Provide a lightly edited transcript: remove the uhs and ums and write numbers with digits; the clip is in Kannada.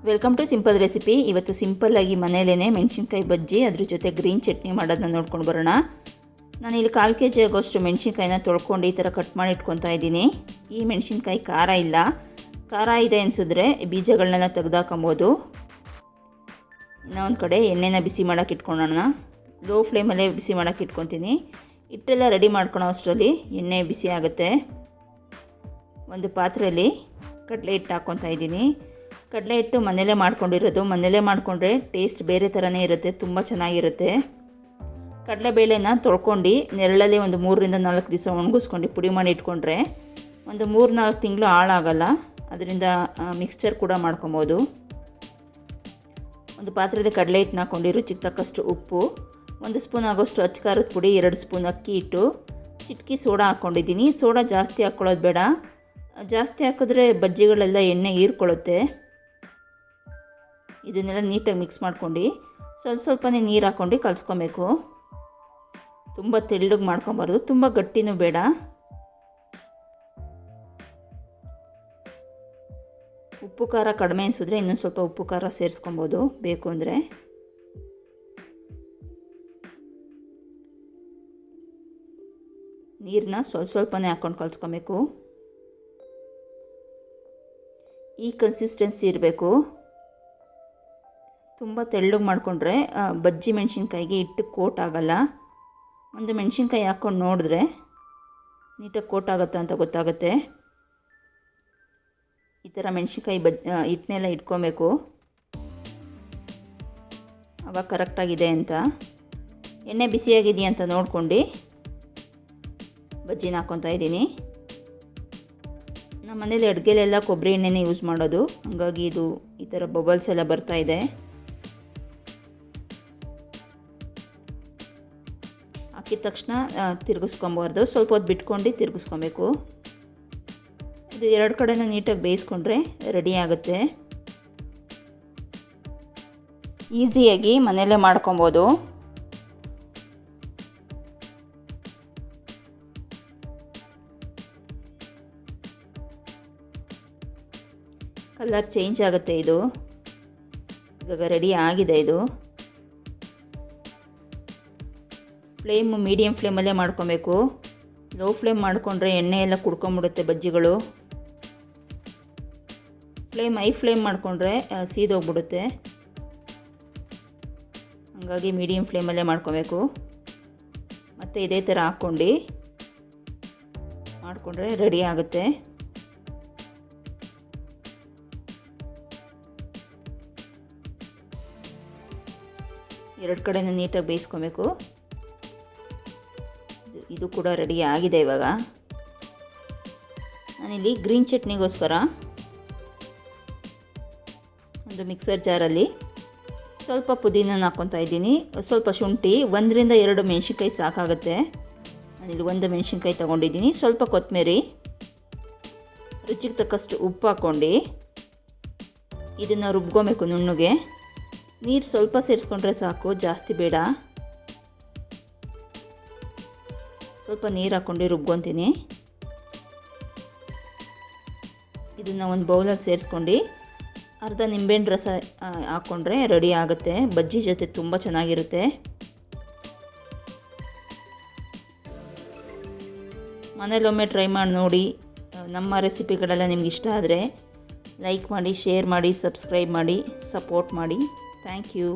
Welcome to simple recipe. ಇವತ್ತು ಸಿಂಪಲ್ಲಾಗಿ ಮನೆಯಲ್ಲೇ ಮೆಣಸಿನ್ಕಾಯಿ ಬಜ್ಜಿ ಅದ್ರ ಜೊತೆ ಗ್ರೀನ್ ಚಟ್ನಿ ಮಾಡೋದನ್ನ ನೋಡ್ಕೊಂಡು ಬರೋಣ. ನಾನಿಲ್ಲಿ 1/4 kg ಆಗೋಷ್ಟು ಮೆಣಸಿನ್ಕಾಯಿನ ತೊಳ್ಕೊಂಡು ಈ ಥರ ಕಟ್ ಮಾಡಿ ಇಟ್ಕೊತಾ ಇದ್ದೀನಿ. ಈ ಮೆಣಸಿನ್ಕಾಯಿ ಖಾರ ಇಲ್ಲ, ಖಾರ ಇದೆ ಅನಿಸಿದ್ರೆ ಬೀಜಗಳನ್ನೆಲ್ಲ ತೆಗೆದಾಕೊಂಬೋದು. ಇನ್ನೂ ಒಂದು ಕಡೆ ಎಣ್ಣೆನ ಬಿಸಿ ಮಾಡೋಕೆ ಇಟ್ಕೊಳ್ಳೋಣ. ಲೋ ಫ್ಲೇಮಲ್ಲೇ ಬಿಸಿ ಮಾಡೋಕೆ ಇಟ್ಕೊತೀನಿ. ಹಿಟ್ಟೆಲ್ಲ ರೆಡಿ ಮಾಡ್ಕೊಳೋ ಅಷ್ಟರಲ್ಲಿ ಎಣ್ಣೆ ಬಿಸಿ ಆಗುತ್ತೆ. ಒಂದು ಪಾತ್ರೆಯಲ್ಲಿ ಕಡಲೆ ಹಿಟ್ಟು ಹಾಕ್ಕೊತಾ ಇದ್ದೀನಿ. ಕಡಲೆ ಹಿಟ್ಟು ಮನೆಯಲ್ಲೇ ಮಾಡ್ಕೊಂಡಿರೋದು. ಮನೆಯಲ್ಲೇ ಮಾಡಿಕೊಂಡ್ರೆ ಟೇಸ್ಟ್ ಬೇರೆ ಥರನೇ ಇರುತ್ತೆ, ತುಂಬ ಚೆನ್ನಾಗಿರುತ್ತೆ. ಕಡಲೆಬೇಳೆನ ತೊಳ್ಕೊಂಡು ನೆರಳಲ್ಲಿ ಒಂದು 3ರಿಂದ 4 ದಿವಸ ಒಣಗಿಸ್ಕೊಂಡು ಪುಡಿ ಮಾಡಿ ಇಟ್ಕೊಂಡ್ರೆ ಒಂದು 3-4 ತಿಂಗಳು ಹಾಳಾಗಲ್ಲ. ಅದರಿಂದ ಮಿಕ್ಸ್ಚರ್ ಕೂಡ ಮಾಡ್ಕೊಬೋದು. ಒಂದು ಪಾತ್ರೆಯಲ್ಲಿ ಕಡಲೆ ಹಿಟ್ಟನ್ನ ಹಾಕ್ಕೊಂಡು ರುಚಿಗೆ ತಕ್ಕಷ್ಟು ಉಪ್ಪು, 1 ಸ್ಪೂನ್ ಆಗೋಷ್ಟು ಅಚ್ಚ ಖಾರದ ಪುಡಿ, 2 ಸ್ಪೂನ್ ಅಕ್ಕಿ ಹಿಟ್ಟು, ಚಿಟಕಿ ಸೋಡಾ ಹಾಕ್ಕೊಂಡಿದ್ದೀನಿ. ಸೋಡಾ ಜಾಸ್ತಿ ಹಾಕ್ಕೊಳ್ಳೋದು ಬೇಡ, ಜಾಸ್ತಿ ಹಾಕಿದ್ರೆ ಬಜ್ಜಿಗಳೆಲ್ಲ ಎಣ್ಣೆ ಹೀರ್ಕೊಳ್ಳುತ್ತೆ. ಇದನ್ನೆಲ್ಲ ನೀಟಾಗಿ ಮಿಕ್ಸ್ ಮಾಡ್ಕೊಂಡು ಸ್ವಲ್ಪನೇ ನೀರು ಹಾಕ್ಕೊಂಡು ಕಲಿಸ್ಕೊಬೇಕು. ತುಂಬ ತೆಳ್ಳಗೆ ಮಾಡ್ಕೊಬಾರ್ದು, ತುಂಬ ಗಟ್ಟಿನೂ ಬೇಡ. ಉಪ್ಪು ಖಾರ ಕಡಿಮೆ ಅನಿಸಿದ್ರೆ ಇನ್ನೊಂದು ಸ್ವಲ್ಪ ಉಪ್ಪು ಖಾರ ಸೇರಿಸ್ಕೊಬೋದು ಬೇಕು ಅಂದರೆ. ನೀರನ್ನ ಸ್ವಲ್ಪನೇ ಹಾಕ್ಕೊಂಡು ಕಲಿಸ್ಕೊಬೇಕು. ಈ ಕನ್ಸಿಸ್ಟೆನ್ಸಿ ಇರಬೇಕು. ತುಂಬ ತೆಳ್ಳಗೆ ಮಾಡಿಕೊಂಡ್ರೆ ಬಜ್ಜಿ ಮೆಣಸಿನ್ಕಾಯಿಗೆ ಹಿಟ್ಟು ಕೋಟ್ ಆಗಲ್ಲ. ಒಂದು ಮೆಣಸಿನ್ಕಾಯಿ ಹಾಕ್ಕೊಂಡು ನೋಡಿದ್ರೆ ನೀಟಾಗಿ ಕೋಟ್ ಆಗುತ್ತಾ ಅಂತ ಗೊತ್ತಾಗುತ್ತೆ. ಈ ಥರ ಮೆಣಸಿನ್ಕಾಯಿ ಹಿಟ್ಟನ್ನೆಲ್ಲ ಇಟ್ಕೊಬೇಕು, ಆವಾಗ ಕರೆಕ್ಟಾಗಿದೆ ಅಂತ. ಎಣ್ಣೆ ಬಿಸಿಯಾಗಿದೆಯಾ ಅಂತ ನೋಡ್ಕೊಂಡು ಬಜ್ಜಿನ ಹಾಕ್ಕೊತಾ ಇದ್ದೀನಿ. ನಮ್ಮ ಮನೇಲಿ ಅಡುಗೆಲೆಲ್ಲ ಕೊಬ್ಬರಿ ಎಣ್ಣೆನೇ ಯೂಸ್ ಮಾಡೋದು, ಹಾಗಾಗಿ ಇದು ಈ ಥರ ಬಬಲ್ಸ್ ಎಲ್ಲ ಬರ್ತಾಯಿದೆ. ಹಾಕಿದ ತಕ್ಷಣ ತಿರುಗಿಸ್ಕೊಬಾರ್ದು, ಸ್ವಲ್ಪ ಹೊತ್ತು ಬಿಟ್ಕೊಂಡು ತಿರುಗಿಸ್ಕೊಬೇಕು. ಇದು 2 ಕಡೆನೂ ನೀಟಾಗಿ ಬೇಯಿಸ್ಕೊಂಡ್ರೆ ರೆಡಿ ಆಗುತ್ತೆ. ಈಸಿಯಾಗಿ ಮನೆಯಲ್ಲೇ ಮಾಡ್ಕೊಬೋದು. ಕಲರ್ ಚೇಂಜ್ ಆಗುತ್ತೆ. ಇದು ಇವಾಗ ರೆಡಿ ಆಗಿದೆ. ಇದು ಫ್ಲೇಮ್ ಮೀಡಿಯಮ್ ಫ್ಲೇಮಲ್ಲೇ ಮಾಡ್ಕೊಬೇಕು. ಲೋ ಫ್ಲೇಮ್ ಮಾಡಿಕೊಂಡ್ರೆ ಎಣ್ಣೆ ಎಲ್ಲ ಕುಡ್ಕೊಂಬಿಡುತ್ತೆ ಬಜ್ಜಿಗಳು. ಹೈ ಫ್ಲೇಮ್ ಮಾಡಿಕೊಂಡ್ರೆ ಸೀದೋಗ್ಬಿಡುತ್ತೆ. ಹಾಗಾಗಿ ಮೀಡಿಯಮ್ ಫ್ಲೇಮಲ್ಲೇ ಮಾಡ್ಕೊಬೇಕು. ಮತ್ತು ಇದೇ ಥರ ಮಾಡಿಕೊಂಡ್ರೆ ರೆಡಿ ಆಗುತ್ತೆ. ಎರಡು ಕಡೆನೂ ನೀಟಾಗಿ ಬೇಯಿಸ್ಕೊಬೇಕು. ಇದು ಕೂಡ ರೆಡಿ ಆಗಿದೆ. ಇವಾಗ ನಾನಿಲ್ಲಿ ಗ್ರೀನ್ ಚಟ್ನಿಗೋಸ್ಕರ ಒಂದು ಮಿಕ್ಸರ್ ಜಾರಲ್ಲಿ ಸ್ವಲ್ಪ ಪುದೀನ ಹಾಕ್ಕೊತಾ ಇದ್ದೀನಿ, ಸ್ವಲ್ಪ ಶುಂಠಿ, 1ರಿಂದ 2 ಮೆಣಸಿನ್ಕಾಯಿ ಸಾಕಾಗುತ್ತೆ. ನಾನಿಲ್ಲಿ 1 ಮೆಣಸಿನ್ಕಾಯಿ ತೊಗೊಂಡಿದ್ದೀನಿ, ಸ್ವಲ್ಪ ಕೊತ್ತಂಬರಿ, ರುಚಿಗೆ ತಕ್ಕಷ್ಟು ಉಪ್ಪು ಹಾಕ್ಕೊಂಡು ಇದನ್ನು ರುಬ್ಕೊಬೇಕು ನುಣ್ಣಗೆ. ನೀರು ಸ್ವಲ್ಪ ಸೇರಿಸ್ಕೊಂಡ್ರೆ ಸಾಕು, ಜಾಸ್ತಿ ಬೇಡ. ಸ್ವಲ್ಪ ನೀರು ಹಾಕ್ಕೊಂಡು ರುಬ್ಕೊತೀನಿ. ಇದನ್ನು ಒಂದು ಬೌಲಲ್ಲಿ ಸೇರಿಸ್ಕೊಂಡು ಅರ್ಧ ನಿಂಬೆಹಣ್ಣು ರಸ ಹಾಕ್ಕೊಂಡ್ರೆ ರೆಡಿ ಆಗುತ್ತೆ. ಬಜ್ಜಿ ಜೊತೆ ತುಂಬ ಚೆನ್ನಾಗಿರುತ್ತೆ. ಮನೇಲೊಮ್ಮೆ ಟ್ರೈ ಮಾಡಿ ನೋಡಿ. ನಮ್ಮ ರೆಸಿಪಿಗಳೆಲ್ಲ ನಿಮ್ಗೆ ಇಷ್ಟ ಆದರೆ ಲೈಕ್ ಮಾಡಿ, ಶೇರ್ ಮಾಡಿ, ಸಬ್ಸ್ಕ್ರೈಬ್ ಮಾಡಿ, ಸಪೋರ್ಟ್ ಮಾಡಿ. Thank you.